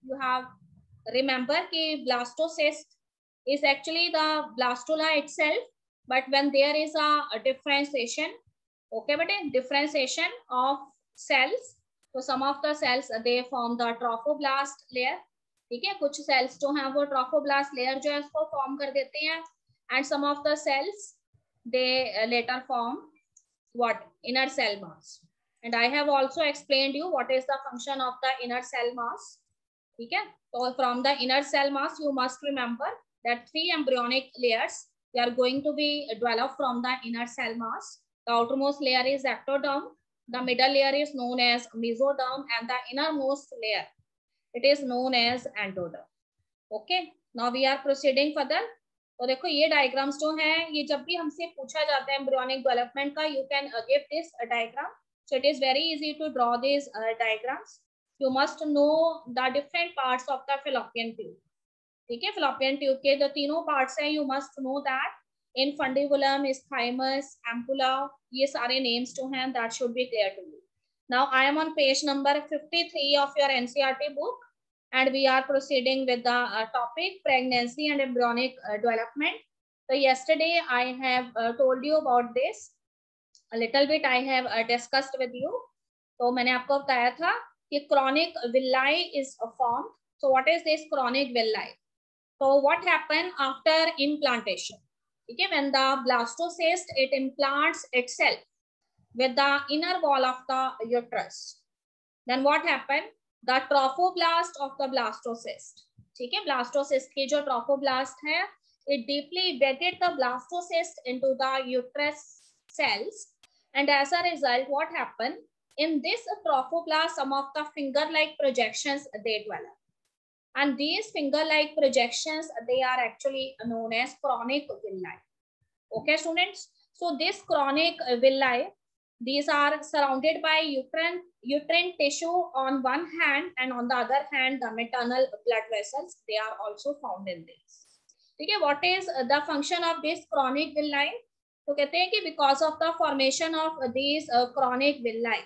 you have remember कि blastocyst is actually the blastula itself, but when there is a differentiation, okay, but a differentiation of cells, so some of the cells they form the trophoblast layer, ठीक है, कुछ cells जो हैं वो trophoblast layer जो है उसको form कर देते हैं, and some of the cells they later form what, inner cell mass. And I have also explained you what is the function of the inner cell mass, ठीक है. So from the inner cell mass you must remember that 3 embryonic layers they are going to be developed from the inner cell mass. The outermost layer is ectoderm, the middle layer is known as mesoderm, and the innermost layer it is known as endoderm. Okay, now we are proceeding further. तो देखो ये diagrams जो हैं ये जब भी हमसे पूछा जाता है एम्ब्रियोनिक डेवलपमेंट का, you can give this diagram. So it is very easy to draw this diagrams. You must know the different parts of the fallopian tube. ठीक है, fallopian tube के जो तीनों parts हैं, you must know that infundibulum, isthmus, ampulla, ये सारे names जो हैं that should be clear to you. Now I am on page number 53 of your NCERT book, and we are proceeding with the topic pregnancy and embryonic development. So yesterday I have told you about this a little bit. I have discussed with you. तो मैंने आपको बताया था कि chronic villi is formed. So what is this chronic villi? So what happen after implantation? Okay, when the blastocyst it implants itself with the inner wall of the uterus, then what happen? The trophoblast of the blastocyst, ठीक है, blastocyst की जो trophoblast है, it deeply embedded the blastocyst into the uterus cells, and as a result what happened? In this trophoblast, some of the finger-like projections they develop, and these finger-like projections they are actually known as chronic villi. Okay, students. So this chronic villi, these are surrounded by uterine tissue on one hand, and on the other hand, the maternal blood vessels they are also found in this. Okay, what is the function of this chronic villi? तो कहते हैं कि because of the formation of these chronic villi,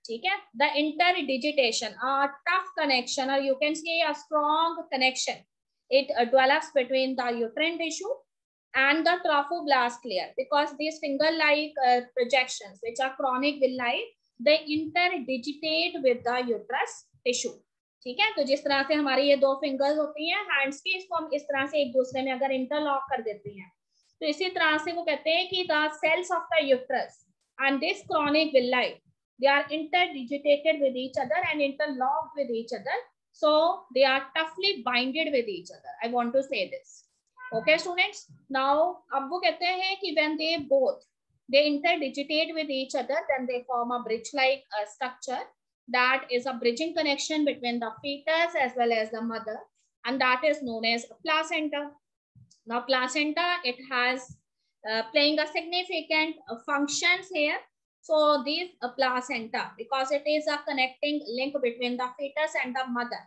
ठीक है, the interdigitation, a tough connection, or you can say a strong connection, it develops between the uterine tissue and the trophoblast layer, because these finger-like projections, which are chronic villi, they interdigitate with the uterus tissue. ठीक है, तो जिस तरह से हमारी ये दो fingers होती हैं हैंड्स की, इसको हम इस तरह से एक दूसरे में अगर इंटरलॉक कर देते हैं, तो इसी तरह से वो कहते हैं कि the cells of the uterus and this chronic villi, they are interdigitated with each other and interlocked with each other, so they are toughly binded with each other. I want to say this. Okay students. Now अब वो कहते हैं कि when they both they interdigitate with each other, then they form a bridge like structure, that is a bridging connection between the fetus as well as the mother, and that is known as placenta. Now placenta it has playing a significant functions here. So these placenta, because it is a connecting link between the fetus and the mother,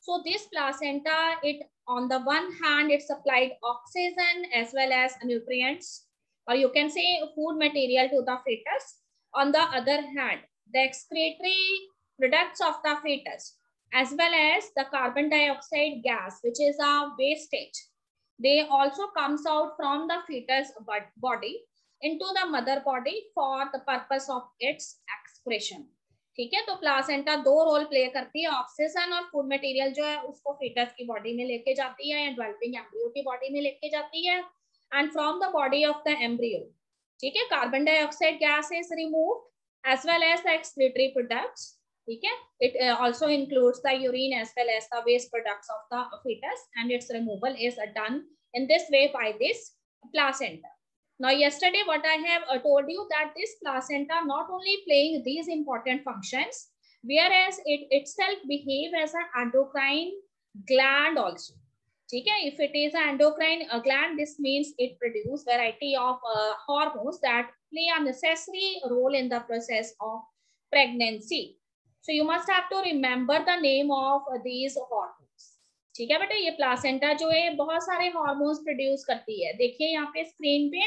so this placenta, it on the one hand it supplied oxygen as well as nutrients, or you can say food material to the fetus. On the other hand, the excretory products of the fetus as well as the carbon dioxide gas, which is a wastage, they also comes out from the fetus body into the mother body for the purpose of its excretion. ठीक है, तो placenta दो role play करती है, oxygen और food material जो है उसको फीटस की बॉडी में लेके जाती है या डेवलपिंग एम्ब्रियो की बॉडी में लेके जाती है, and from the body of the embryo, ठीक है, carbon dioxide gas is removed as well as the excretory products, ठीक है, it also includes the urine as well as the waste products of the fetus, and its removal is done in this way by this placenta. Now yesterday what I have told you that this placenta not only playing these important functions, whereas it itself behave as an endocrine gland also. ठीक है, if it is an endocrine gland, this means it produce variety of hormones that play a necessary role in the process of pregnancy. So you must have to remember the name of these hormones. ठीक है बेटा, ये placenta जो है बहुत सारे hormones produce करती है. देखिए यहाँ पे स्क्रीन पे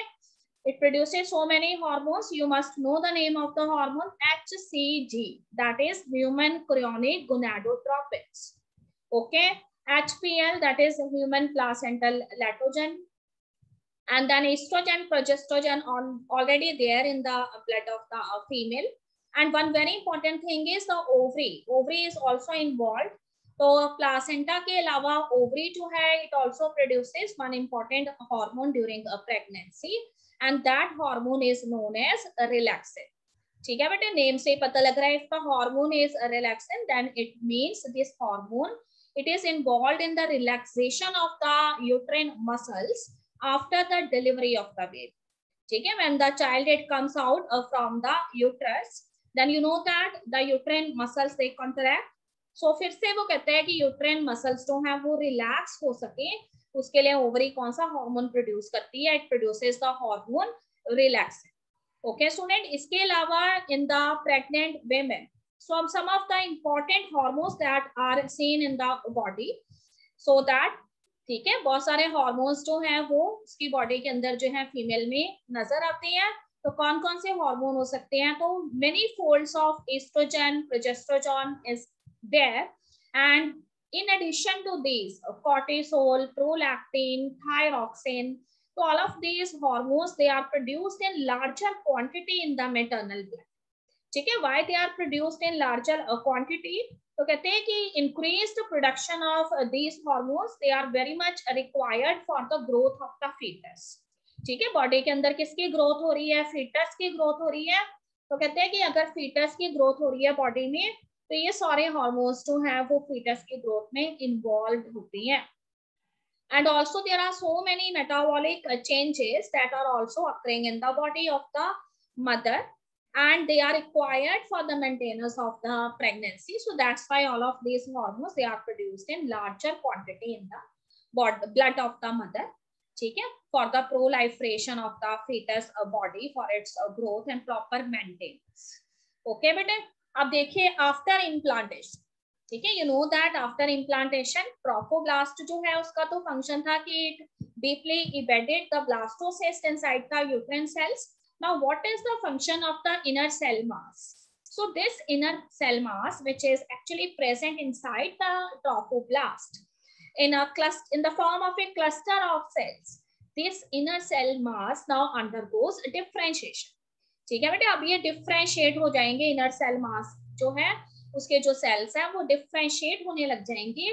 it produces so many hormones. You must know the name of the hormone HCG, that is human chorionic gonadotropins. Okay, HPL, that is human placental lactogen, and then estrogen, progesterone already there in the blood of the female. And one very important thing is the ovary. Ovary is also involved. तो placenta के अलावा ovary जो है it also produces one important hormone during a pregnancy, and that hormone is known as relaxin. ठीक है बेटे, name से पता लग रहा है if the hormone is relaxin, then it means this hormone, it is involved in the relaxation of the uterine muscles after the delivery of the baby. ठीक है, when the child it comes out from the uterus, then you know that the uterine muscles they contract. So फिर से वो कहते हैं कि uterine muscles जो है वो relax हो सके, उसके लिए ओवरी कौन सा हार्मोन प्रोड्यूस करती है? It produces the hormone relaxin. Okay student, इसके अलावा in the pregnant women, so some of the important hormones that are seen in the body, so that ठीक है, बहुत सारे हार्मोन्स जो हैं वो उसकी बॉडी के अंदर जो है फीमेल में नजर आते हैं. तो कौन कौन से हार्मोन हो सकते हैं? तो many folds of estrogen, progesterone is there, and in addition to these cortisol, prolactin, thyroxine, so all of these hormones they are produced in larger quantity in the maternal blood. ठीक है, why they are produced in larger quantity? तो कहते हैं कि increased production of these hormones they are very much required for the growth of the fetus. ठीक है, body के अंदर किसकी ग्रोथ हो रही है? फीटस की ग्रोथ हो रही है. तो कहते हैं कि अगर फीटस की ग्रोथ हो रही है बॉडी में, तो ये सारे हार्मोन्स जो है वो फीटस की ग्रोथ में इन्वॉल्व होती हैं. And also there are so many metabolic changes that are also occurring in the body of the mother, and they are required for the maintenance of the pregnancy. So that's why all of these hormones they are produced in larger quantity in the blood of the mother. ठीक है, for the proliferation of the fetus body, for its growth and proper maintenance. Okay बेटे, अब देखिए after implantation. ठीक है, you know that after implantation trophoblast जो है उसका तो फंक्शन था कि it deeply embedded the blastocyst inside the uterine cells. Now what is the function of the inner cell mass? So this inner cell mass which is actually present inside the trophoblast in a cluster, in the form of a cluster of cells, this inner cell mass now undergoes differentiation. ठीक है बेटे, अब ये differentiate हो जाएंगे. Inner cell मास जो है उसके जो सेल्स हैं वो डिफरेंशिएट होने लग जाएंगे,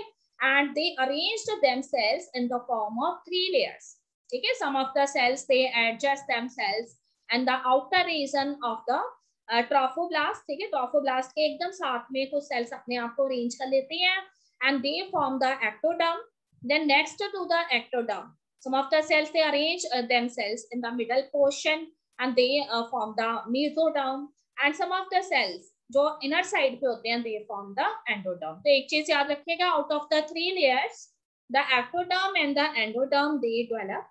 and they arranged themselves in the form of 3 layers. ठीक है, some of the cells they adjust themselves and the outer region of the trophoblast. ठीक है, ट्रोफोब्लास्ट के एकदम साथ में कुछ सेल्स अपने आप को अरेंज कर लेते हैं, and they form the ectoderm. Then next to the ectoderm, some of the cells they arrange themselves in the middle portion, and they form the mesoderm, and some of the cells जो inner side पे होते हैं they form the endoderm. तो एक चीज याद रखिएगा, out of the 3 layers the ectoderm and the endoderm they develop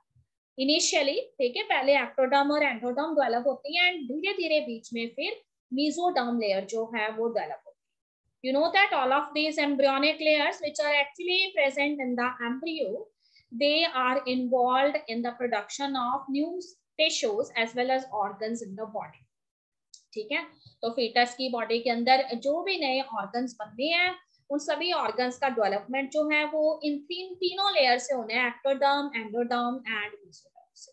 initially. ठीक है, पहले ectoderm और endoderm develop होती हैं, and धीरे धीरे बीच में फिर mesoderm layer जो है वो develop होती है. You know that all of these embryonic layers which are actually present in the embryo, they are involved in the production of new tissues as well as organs in the body. ठीक है, तो foetus की body के अंदर जो भी नए organs बनते हैं उन सभी ऑर्गन्स का डेवलपमेंट जो है वो इन तीनों लेयर से होने हैं, एक्टोडर्म, एंडोडर्म एंड मेसोडर्म से.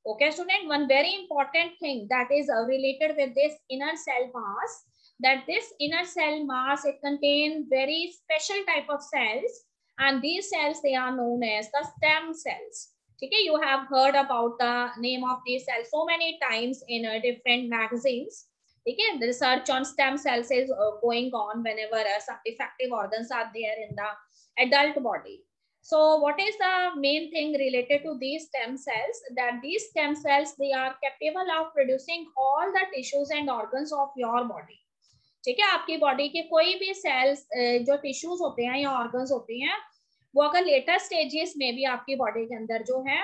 Okay student, one very important thing that is related with this inner cell mass, that this inner cell mass it contain very special type of cells, and these cells they are known as the stem cells. ठीक है, you have heard about the name of these cells so many times in different magazines. ठीक है, the research on stem cells is going on whenever some defective organs are there in the adult body. So what is the main thing related to these stem cells? That these stem cells they are capable of producing all the tissues and organs of your body. ठीक है, आपकी body के कोई भी sales जो tissues होते हैं या ऑर्गन्स होते हैं, वो अगर लेटर स्टेजेस में भी आपकी बॉडी के अंदर जो है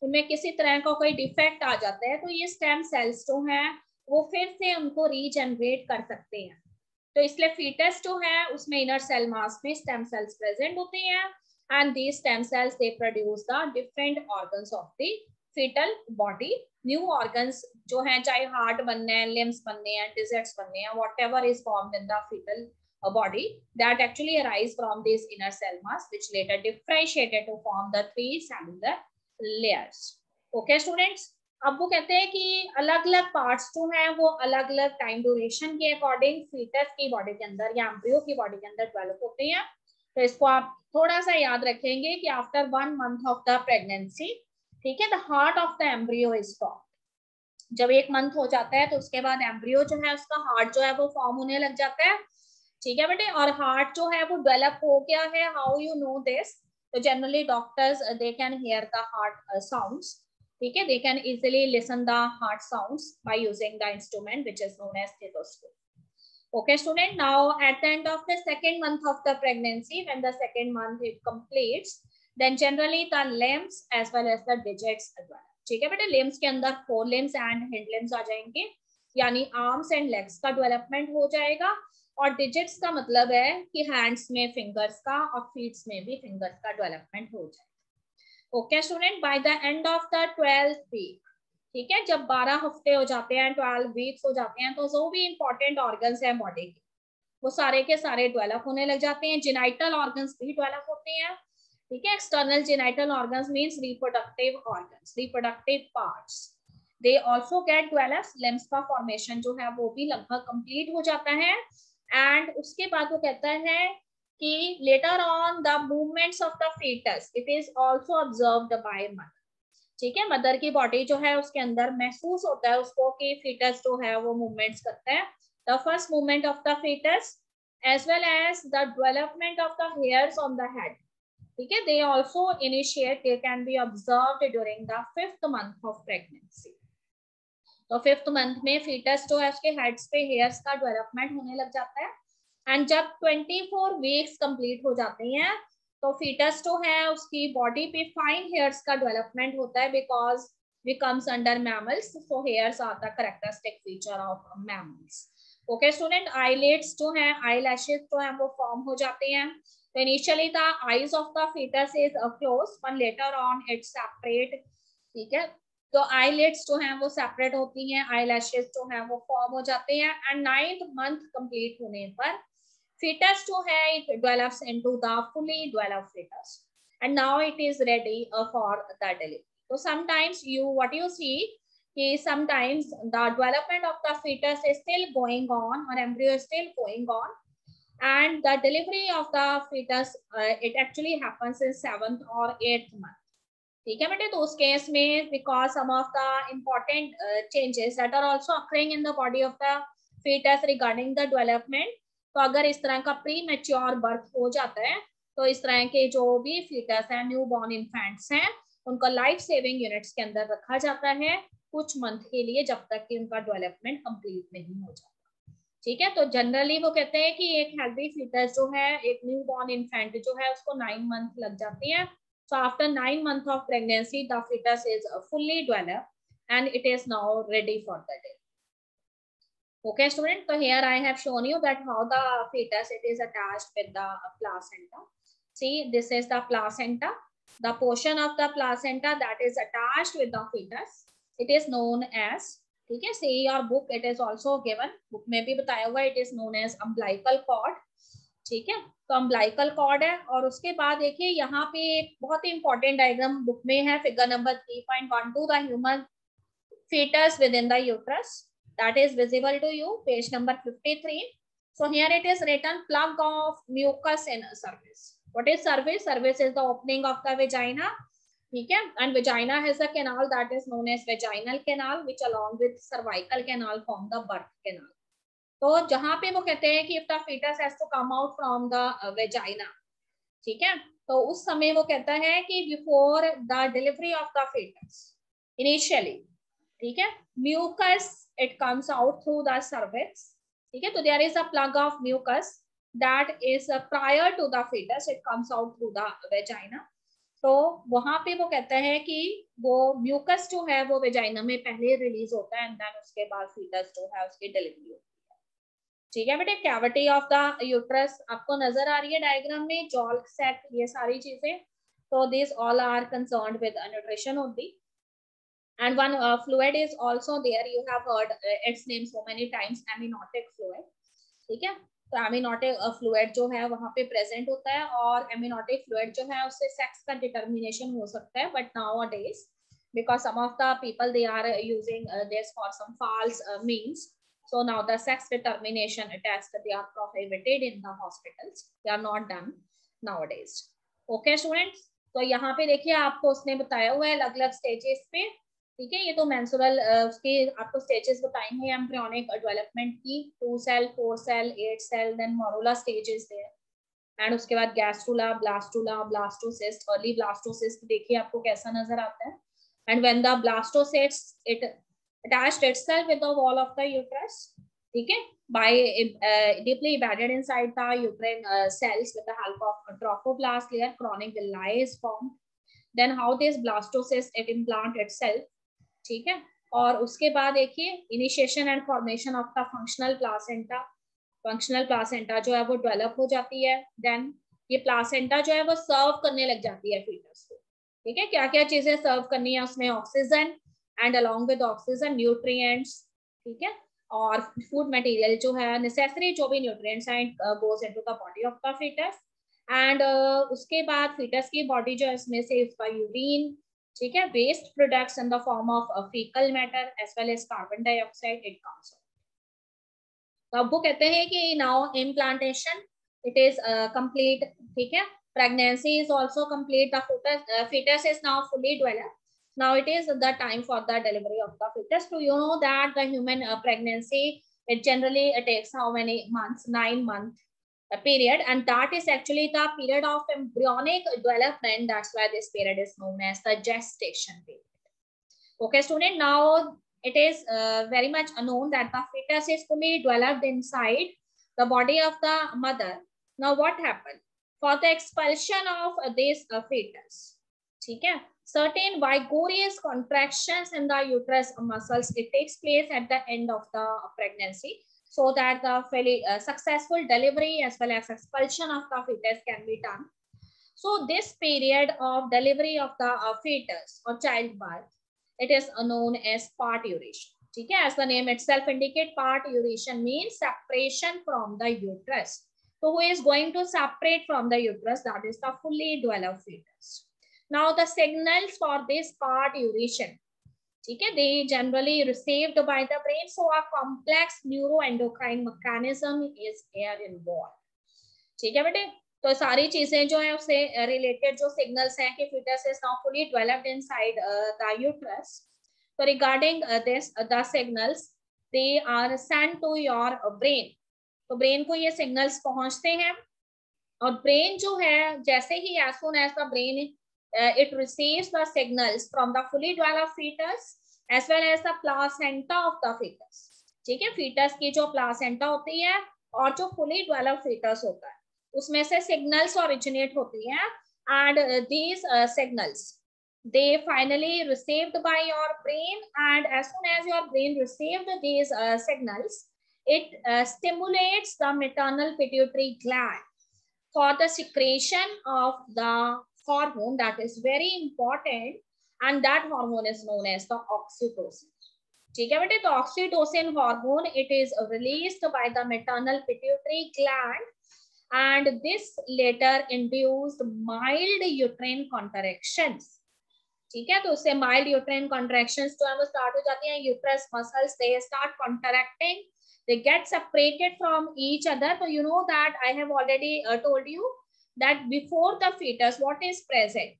उनमें किसी तरह का कोई डिफेक्ट आ जाता है, तो ये स्टेम सेल्स जो हैं वो फिर से उनको रीजनरेट कर सकते हैं. तो इसलिए फीटस जो है उसमें इनर सेल मास में स्टेम सेल्स प्रेजेंट होते हैं, and these stem cells they produce the different organs of the foetal body. New organs जो हैं, चाहे हार्ट बनने हैं, लिम्स बनने हैं, डिजिट्स बनने हैं, whatever is formed in the foetal body that actually arise from this inner cell mass which later differentiated to form the 3 cellular layers. Okay students, अब वो कहते हैं कि अलग अलग पार्ट्स जो हैं वो अलग अलग टाइम ड्यूरेशन के अकॉर्डिंग फीटस की बॉडी के अंदर या एम्ब्रियो की बॉडी के अंदर डेवलप होते हैं. तो इसको आप थोड़ा सा याद रखेंगे कि after 1 month of the pregnancy, ठीक है, the heart of the embryo is form. जब 1 month हो जाता है तो उसके बाद एम्ब्रियो जो है उसका हार्ट जो है वो फॉर्म होने लग जाता है. ठीक है बेटे, और हार्ट जो है वो डेवलप हो गया है. How you know this? तो generally doctors they can hear the heart sounds. ठीक है, they can easily listen the heart sounds by using the instrument which is known as stethoscope. Okay student, now at the end of the 2nd month of the pregnancy, when the 2nd month it completes, then generally the limbs as well as the digits as well. ठीक है बेटे, limbs के अंदर fore limbs and hind limbs आ जाएंगे, यानी arms and legs का development हो जाएगा. और digits का मतलब है कि hands में fingers का और feet में भी fingers का डेवलपमेंट हो जाएगा. Okay student, by the end of the 12th week, ठीक है, जब 12 हफ्ते हो जाते हैं, 12 वीक्स हो जाते हैं, तो जो भी इंपॉर्टेंट ऑर्गन्स हैं बॉडी के वो सारे के सारे डेवलप होने लग जाते हैं. जेनाइटल ऑर्गन्स भी डेवलप होते हैं. ठीक है, external genital organs means reproductive organs, reproductive parts, they also get developed. Limbs का फॉर्मेशन जो है वो भी लगभग कंप्लीट हो जाता है. एंड उसके बाद वो कहता है कि later on the movements of the fetus it is also observed by mother. ठीक है, मदर की बॉडी जो है उसके अंदर महसूस होता है उसको कि fetus जो है वो मूवमेंट्स करता है. The first movement of the fetus as well as the development of the hairs on the head, ठीक है, they also initiate, they can be observed during the 5th month of pregnancy. तो 5th month में fetus जो है उसके heads पे hairs का development होने लग जाता है. एंड जब 24 वीक्स कंप्लीट हो जाते हैं तो फीटस जो है उसकी बॉडी पे फाइन हेयर्स का डेवलपमेंट होता है, because becomes under mammals, so hairs are the characteristic feature of mammals. Okay student, eyelids जो है, आईलैशेस जो है वो फॉर्म हो जाते हैं. तो initially the eyes of the foetus is close but later on it's separate. ठीक है, तो आईलिड्स जो हैं वो सेपरेट होती हैं, आईलैशेस जो हैं वो फॉर्म हो जाते हैं. एंड 9th मंथ कंप्लीट होने पर fetus जो है it develops into the fully developed fetus and now it is ready for the delivery. So sometimes what you see is sometimes the development of the fetus is still going on or embryo is still going on and the delivery of the fetus it actually happens in 7th or 8th month. ठीक है बेटे, तो उस case में because some of the important changes that are also occurring in the body of the fetus regarding the development, तो अगर इस तरह का प्री मैच्योर बर्थ हो जाता है तो इस तरह के जो भी फीटस हैं, न्यू बॉर्न इन्फेंट्स हैं, उनको लाइफ सेविंग यूनिट्स के अंदर रखा जाता है कुछ मंथ के लिए, जब तक कि उनका डेवलपमेंट कंप्लीट नहीं हो जाता. ठीक है, तो जनरली वो कहते हैं कि एक हेल्दी फीटस जो है, एक न्यू बॉर्न इन्फेंट जो है उसको 9 मंथ लग जाती है. So after 9 months of pregnancy the foetus is fully developed and it is now ready for the day. Okay student, so here I have shown you that how the fetus it is attached with the placenta. See, this is the placenta, the portion of the placenta that is attached with the fetus, it is known as, ठीक है, see your book it is also given, book में भी बताया हुआ, it is known as umbilical cord. ठीक है, तो umbilical cord है. और उसके बाद देखिए यहाँ पे एक बहुत ही इंपॉर्टेंट डायग्राम बुक में है, figure number 3.12, the human fetus within the uterus. That is visible to you, page number 53. So here it is written plug of mucus in cervix. What is cervix? Cervix is the opening of the vagina. ठीक है, and vagina has a canal that is known as vaginal canal, which along with cervical canal form the birth canal. तो जहाँ पे वो कहते हैं कि if the fetus has to come out from the vagina, ठीक है, तो उस समय वो कहता है कि before the delivery of the fetus, initially, ठीक है, mucus it comes out through the cervix. ठीक है, तो there is a plug of mucus that is prior to the fetus, it comes out through the vagina. तो वहां पे वो कहता है कि वो म्यूकस जो है वो वेजाइना में पहले रिलीज होता है एंड देन उसके बाद फीटस जो है उसकी डिलीवरी होती है. ठीक है बेटे, कैविटी ऑफ द यूट्रस आपको नजर आ रही है डायग्राम में, जॉल सेट, ये सारी चीजें. तो this all are concerned with nutrition only. And one fluid is also there, you have heard its name so many times, amniotic fluid. ठीक है, तो एमिनोटिक फ्लूइड जो है वहां पे प्रेजेंट होता है, और एमिनोटिक फ्लूइड जो है उससे सेक्स का डिटर्मिनेशन हो सकता है, but now a days because some of the people they are using this for some false means, so now the sex determination tests they are prohibited in the hospitals, they are not done nowadays. Okay students, तो यहाँ पे देखिए आपको उसने बताया हुआ है अलग अलग स्टेजेस पे, ठीक है। ये तो मेंस्ट्रुअल उसके आपको स्टेजेस बताई हैं एम्ब्रियोनिक डेवलपमेंट की, 2 cell 4 cell 8 cell, then morula stages है, एंड उसके बाद gastrula, blastula, blastocyst, early blastocyst देखिए आपको कैसा नजर आता है। And when the blastocyst it attached itself with the wall of the uterus, ठीक है, by deeply embedded inside the uterine cells with the help of a trophoblast layer, chronic villi is formed. Then how this blastocyst it implant itself, ठीक है। और उसके बाद देखिए initiation and formation of the functional placenta, functional placenta जो है वो develop हो जाती है। देन ये प्लासेंटा जो है वो सर्व करने लग जाती है फीटस को, ठीक है। क्या क्या चीजें सर्व करनी है उसमें, oxygen and along with oxygen nutrients, ठीक है, और फूड मटेरियल जो है नेसेसरी जो भी न्यूट्रिएंट्स हैं goes into the body of the foetus. And उसके बाद फीटस की बॉडी जो है इसमें से उसका यूरिन, ठीक है, waste products in the form of faecal matter as well as carbon dioxide it comes out. तो अब वो कहते हैं कि now implantation it is complete, ठीक है, pregnancy is also complete, the fetus is now fully developed, now it is the time for the delivery of the fetus. So you know that the human pregnancy it generally takes how many months, 9 month period, and that is actually the period of embryonic development, that's why this period is known as the gestation period. Okay student, now it is very much known that the fetus is fully developed inside the body of the mother. Now what happened for the expulsion of this fetus, ठीक है, certain vigorous contractions in the uterus muscles it takes place at the end of the pregnancy, so that the successful delivery as well as expulsion of the fetus can be done. So this period of delivery of the fetus or childbirth it is known as parturition, ठीक है, as the name itself indicate, parturition means separation from the uterus. So who is going to separate from the uterus? That is the fully developed fetus. Now the signals for this parturition, ठीक है, they generally received by the brain. So a complex neuroendocrine mechanism is here involved, ठीक है बेटे। तो सारी चीजें जो है उससे रिलेटेड जो सिग्नल्स हैं कि fetus is now fully developed inside the uterus. So regarding this the signals they are sent to your brain. तो ब्रेन को ये सिग्नल्स पहुंचते हैं, और ब्रेन जो है जैसे ही as soon as the brain it receives the signals from the fully developed fetus as well as the placenta of the fetus, ठीक है, fetus की जो placenta होती है और जो fully developed fetus होता है उसमें से signals originate होती हैं, and these signals they finally received by your brain, and as soon as your brain received these signals it stimulates the maternal pituitary gland for the secretion of the hormone that is very important, and that hormone is known as the oxytocin, ठीक है बेटे। तो oxytocin hormone it is released by the maternal pituitary gland, and this later induced mild uterine contractions, ठीक है। तो उससे mild uterine contractions जो है वो स्टार्ट हो जाती हैं, uterus muscles they start contracting, they get separated from each other. So you know that I have already told you that before the fetus what is present,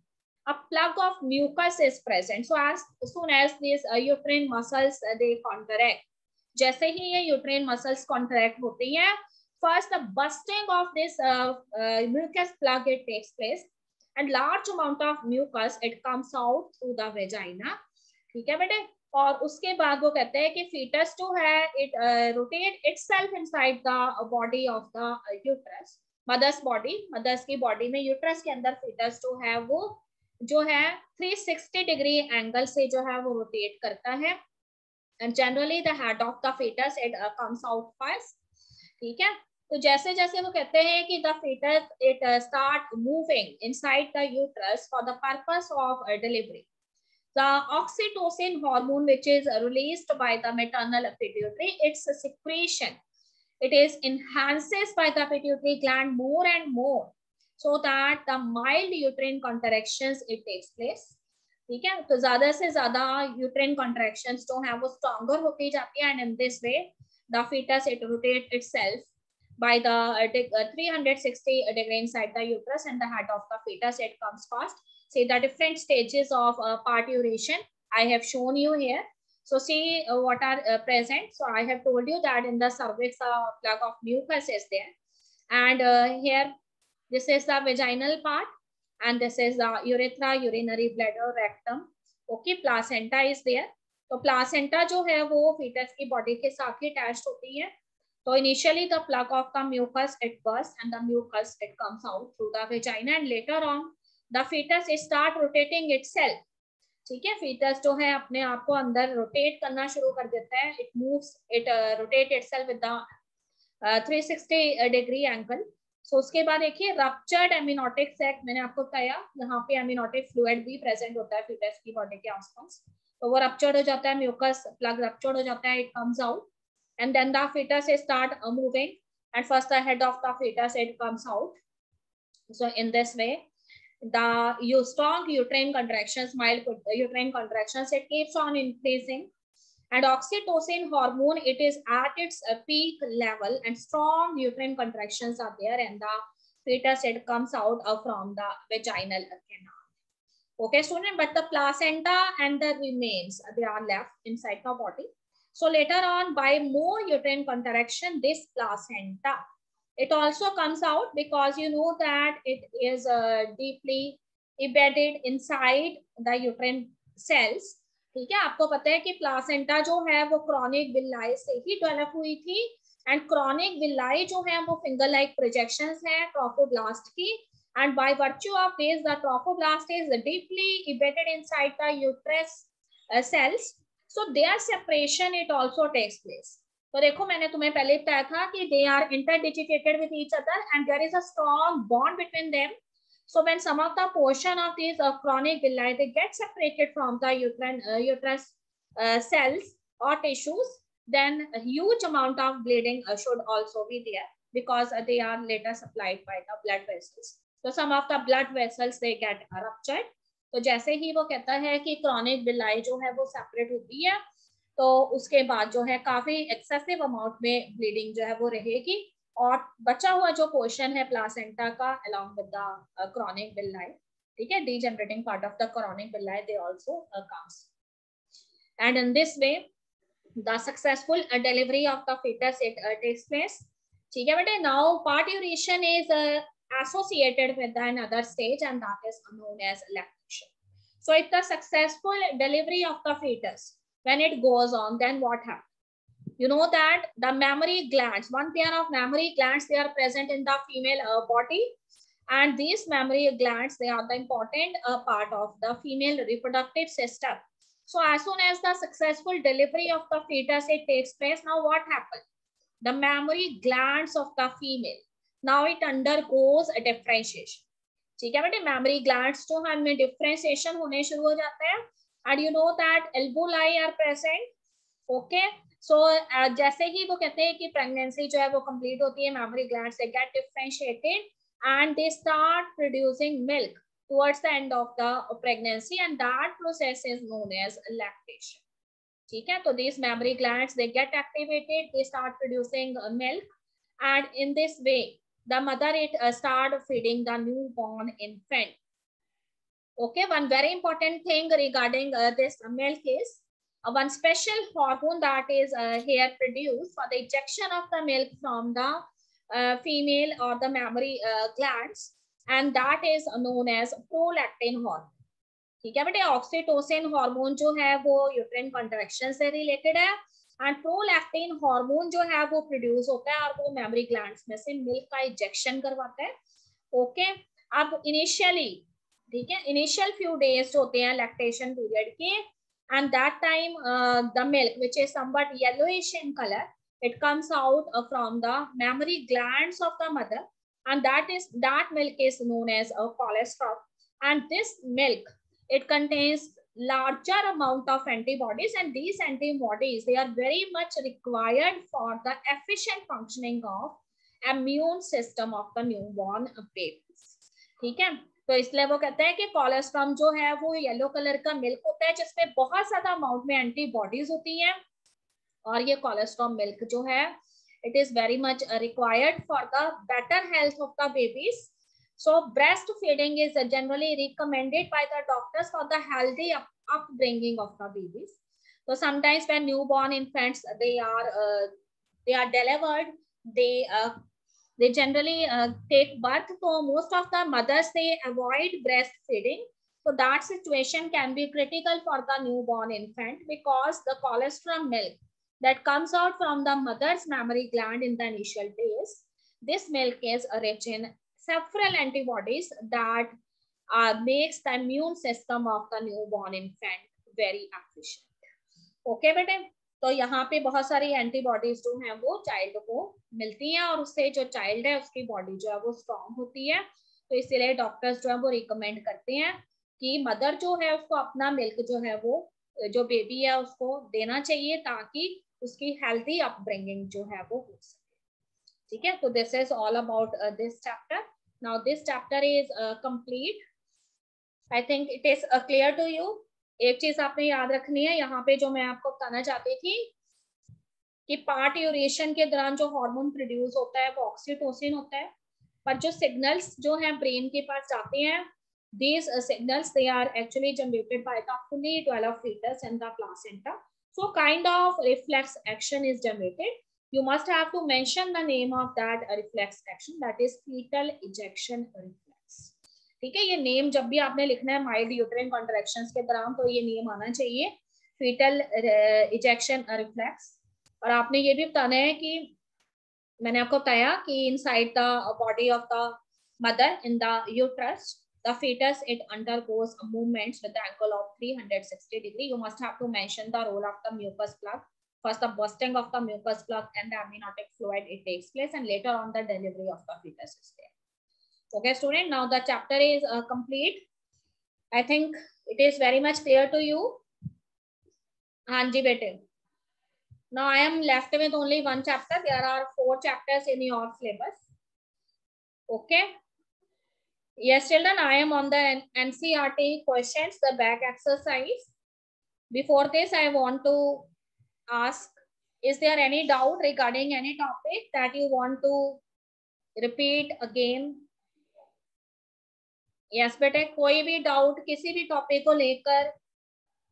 a plug of mucus is present. So as soon as these uterine muscles they contract, जैसे ही ये uterine muscles contract होती हैं, first the busting of this mucus plug it takes place, and large amount of mucus it comes out through the vagina, ठीक है बेटे। और उसके बाद वो कहते हैं कि fetus जो है it rotate itself inside the body of the uterus, mother's body, mother's की body में uterus के अंदर fetus जो है वो जो है 360 डिग्री एंगल से जो है वो रोटेट करता है, and generally the head of the fetus it comes out first, ठीक है। तो जैसे जैसे वो कहते हैं कि the fetus it start moving inside the uterus for the purpose of delivery, the oxytocin hormone which is released by the maternal pituitary its secretion it is enhances by the pituitary gland more and more, so that the mild uterine contractions it takes place. ठीक है, तो ज्यादा से ज्यादा uterine contractions जो है वो stronger होती जाती है, and in this way the fetus it rotates itself by the 360 degree inside the uterus, and the head of the fetus it comes first. See the different stages of parturition I have shown you here. So see what are present. So I have told you that in the cervix a plug of mucus is there, and here this is the vaginal part, and this is the urethra, urinary bladder, rectum. Okay, placenta is there. तो placenta जो है वो fetus की body के साथ ही attached होती है. So initially the plug of the mucus it bursts, and the mucus it comes out through the vagina, and later on the fetus it start rotating itself. ठीक है, fetus जो है अपने आप को अंदर rotate करना शुरू कर देता है. It moves, it rotate itself with the 360 degree angle. So उसके बाद देखिए ruptured amniotic sac, मैंने आपको बताया यहाँ पे amniotic fluid भी present होता है fetus की body के आसपास, तो वो ruptured हो जाता है, mucus plug ruptured हो जाता है, it comes out, and then the fetus start moving, and first the head of the fetus it comes out. So in this way the strong uterine contractions, mild uterine contractions, it keeps on increasing, and oxytocin hormone it is at its peak level, and strong uterine contractions are there, and the fetus it comes out from the vaginal canal. Okay student, but the placenta and the remains they are left inside the body. So later on by more uterine contraction, this placenta it also comes out, because you know that it is deeply embedded inside the uterine cells. ठीक है, आपको पता है कि placenta जो है वो chronic villi से ही डेवलप हुई थी, एंड क्रॉनिक विलाई जो है वो फिंगर लाइक प्रोजेक्शंस है ट्रोफोब्लास्ट की, and by virtue of this the trophoblast is deeply embedded inside the uterus cells, so their separation it also takes place. तो देखो मैंने तुम्हें पहले बताया था कि they are interdigitated with each other, and there is a strong bond between them. So when some of the portion of these chronic villi they get separated from the uterus cells or tissues, then a huge amount of bleeding should also be there, because they are later supplied by the blood vessels. So some of the blood vessels they get ruptured. तो जैसे ही वो कहता है कि chronic villi जो है वो separate होती है, तो उसके बाद जो है काफी एक्सेसिव अमाउंट में ब्लीडिंग जो है वो रहेगी, और बचा हुआ जो पोर्शन है प्लासेंटा का along with the chronic villi, ठीक है, degenerating part of the chronic villi they also comes, and in this way the successful delivery of the fetus it takes place. ठीक है बेटे, now parturition is associated with another stage, and that is known as lactation. So if the successful delivery of the fetus when it goes on, then what happens? You know that the mammary glands, one pair of mammary glands, they are present in the female body, and these mammary glands they are the important part of the female reproductive system. So as soon as the successful delivery of the fetus it takes place, now what happens? The mammary glands of the female now it undergoes a differentiation. ठीक है बेटे, mammary glands जो हमें differentiation होने शुरू हो जाता है, and you know that alveoli are present. Okay. So जैसे ही वो कहते हैं कि प्रेगनेंसी जो है वो कंप्लीट होती है, mammary glands they get differentiated and they start producing milk towards the end of the pregnancy, and that process is known as lactation. ठीक है, तो these mammary glands they get activated, they start producing milk, and in this way the mother it start feeding the newborn infant. Okay, one very important thing regarding this milk is one special hormone that is here produced for the ejection of the milk from the female or the mammary glands, and that is known as prolactin hormone. ठीक है बेटे, oxytocin hormone जो है वो uterine contraction से related है, and prolactin hormone जो है वो प्रोड्यूस होता है और वो मेमोरी ग्लैंड्स में से मिल्क का इजेक्शन करवाता है. ओके, अब इनिशियली ठीक है, इनिशियल फ्यू डेज होते हैं लैक्टेशन पीरियड के, and that time the milk which is somewhat yellowish in color it comes out from the mammary glands of the mother, and that milk is known as a colostrum, and this milk it contains larger amount of antibodies, and these antibodies, they are very much required for the efficient functioning of immune system of the newborn babies. ठीक है, तो इसलिए वो कहते हैं कि colostrum जो है वो येलो कलर का मिल्क होता है जिसमें बहुत ज्यादा अमाउंट में एंटीबॉडीज होती हैं, और ये कोलेस्ट्रॉम मिल्क जो है it is very much required for the better health of the babies. So breastfeeding is generally recommended by the doctors for the healthy upbringing of the babies. So sometimes when newborn infants they are delivered, they generally take birth. So most of the mothers they avoid breastfeeding. So that situation can be critical for the newborn infant because the colostrum milk that comes out from the mother's mammary gland in the initial days, this milk is rich in several antibodies that makes the immune system of the newborn infant very efficient. Okay बेटे, तो यहाँ पे बहुत सारी antibodies जो हैं वो child को मिलती हैं और उससे जो चाइल्ड है उसकी बॉडी जो है वो स्ट्रॉन्ग होती है. तो इसीलिए डॉक्टर्स जो है वो रिकमेंड करते हैं कि मदर जो है उसको अपना मिल्क जो है वो जो बेबी है उसको देना चाहिए ताकि उसकी हेल्दी अपब्रिंगिंग जो है वो हो सके. ठीक है, तो this is all about this chapter. Now this chapter is complete. I think it is clear to you. एक चीज आपने याद रखनी है यहाँ पे जो मैं आपको बताना चाहती थी कि पार्ट्यूरेशन के दौरान जो हार्मोन प्रोड्यूस होता है वो ऑक्सीटोसिन होता है, पर जो सिग्नल्स जो हैं ब्रेन के पास जाते हैं, these signals they are actually generated by the fully developed fetus and the placenta. So kind of reflex action is generated. You must have to mention the name of that reflex action, that is fetal ejection reflex. ठीक है, ये name जब भी आपने लिखना है mild uterine contractions के दौरान तो ये नेम आना चाहिए, fetal ejection reflex. और आपने ये भी बताना है कि मैंने आपको बताया कि inside the body of the mother in the uterus the fetus it undergoes movements with the angle of 360 degree. You must have to mention the role of the mucus plug. First the bursting of the mucus plug and the amniotic fluid it takes place, and later on the delivery of the fetus is there. Okay student, now the chapter is complete. I think it is very much clear to you. हाँ जी बेटे. Now I am left with only one chapter. There are 4 chapters in your syllabus. Okay. Yes, children, I am on the NCERT questions, the back exercise. Before this, I want to ask, is there any doubt regarding any topic that you want to repeat again? Yes, बेटे, कोई भी doubt किसी भी topic को लेकर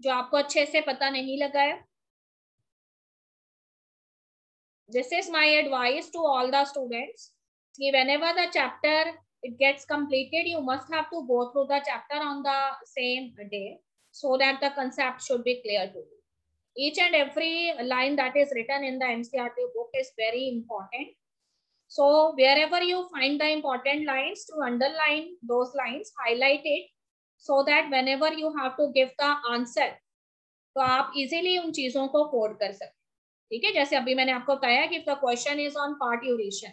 जो आपको अच्छे से पता नहीं लगा है? This is my advice to all the students. Whenever the chapter it gets completed, you must have to go through the chapter on the same day so that the concept should be clear to you. Each and every line that is written in the NCERT book is very important. So wherever you find the important lines, to underline those lines, highlight it so that whenever you have to give the answer, तो आप easily उन चीजों को code कर सकते. ठीक है, जैसे अभी मैंने आपको बताया कि the question is on parturition.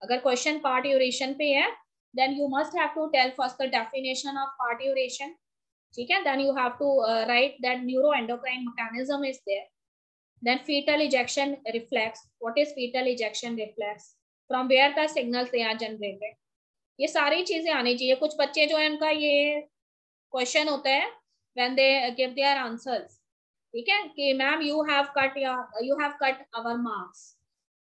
अगर क्वेश्चन पार्ट्यूरेशन पे है, then you must have to tell first the definition of parturition. ठीक है, then you have to write that neuroendocrine mechanism is there. Then fetal ejection reflex. What is fetal ejection reflex? From where the signals they are generated. ये सारी चीजें आनी चाहिए. कुछ बच्चे जो है उनका ये क्वेश्चन होता है when they give their answers. ठीक है कि ma'am you have cut our marks.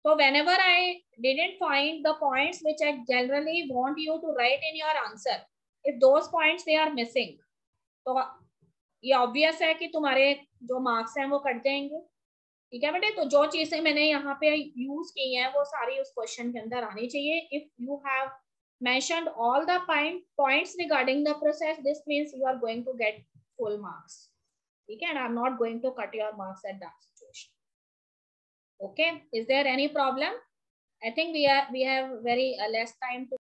So whenever I didn't find the points which I generally want you to write in your answer, if those points they are missing, तो ये obvious है कि तुम्हारे जो marks हैं वो cut जाएंगे. ठीक है बेटे, तो जो चीजें मैंने यहाँ पे use की हैं वो सारी उस question के अंदर आनी चाहिए. If you have mentioned all the points regarding the process, this means you are going to get full marks. ठीक है, and I am not going to cut your marks at that situation. Okay, is there any problem? I think we have very less time to